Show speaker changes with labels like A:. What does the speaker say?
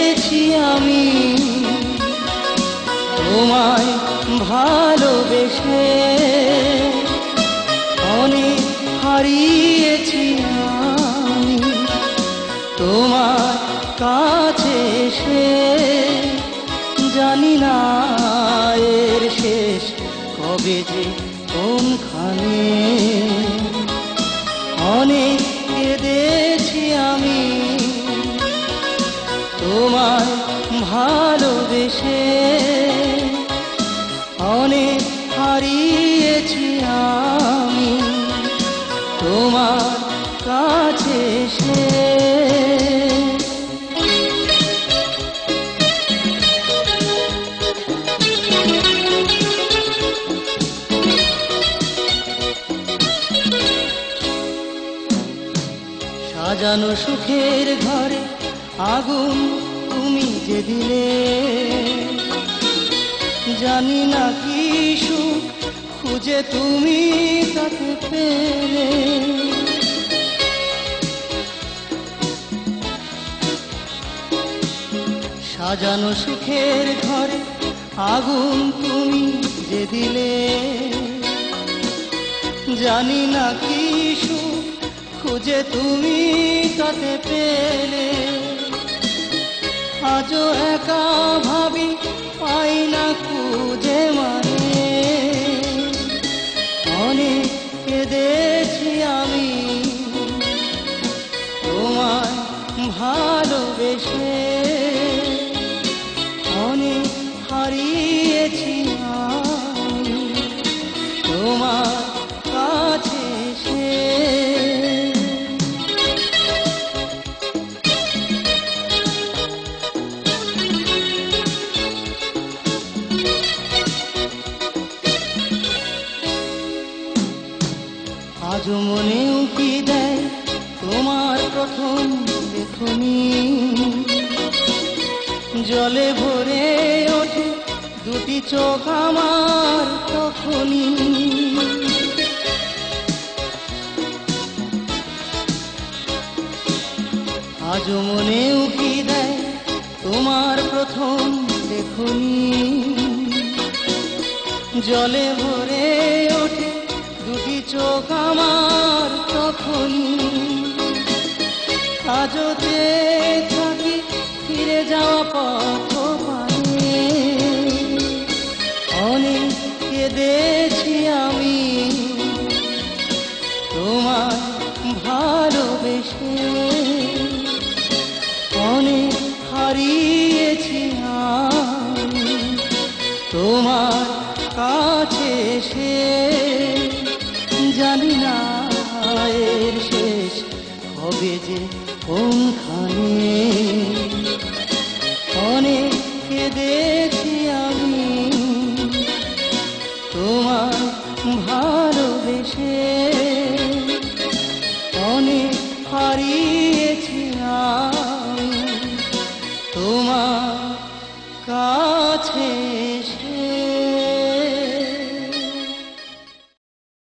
A: কেঁদেছি আমি তোমায় ভালোবেসে, অনেক হারিয়েছি আমি তোমার কাছে এসে। জানি না এর শেষ কবে যে কোনখানে। অনেক কেঁদেছি আমি তোমায় ভালোবেসে, অনেক হারিয়েছি আমি তোমার কাছে এসে। সাজানো সুখের ঘরে আগুন তুমি যে দিলে, জানি না কি সুখ খুঁজে তুমি তাকে পেলে। সাজানো সুখের ঘরে আগুন তুমি যে দিলে, জানি না কি সুখ খুঁজে তুমি তাতে পেলে। আজও একা ভাবি পাই না খুঁজে মানে। অনেক কেঁদেছি আমি তোমায় ভালোবেসে, অনেক হারিয়েছি আমি তোমার কাছে এসে। আজও মনেও কি দেয় তোমার প্রথম দেখনি, জলে ভরে ওঠে দুটি চোখ আমার তখনই। আজও মনেও কি দেয় তোমার প্রথম দেখনি, জলে ভরে ওঠে দুটি চোখ আমার তখনই। আজও চেয়ে থাকি ফিরে যাওয়া পথ পানে। অনেক কেঁদেছি আমি তোমায় ভালোবেসে, অনেক হারিয়েছি আমি তোমার কাছে এসে। জানি না এর শেষ কবে যে কোনখানে। অনেক কেঁদেছি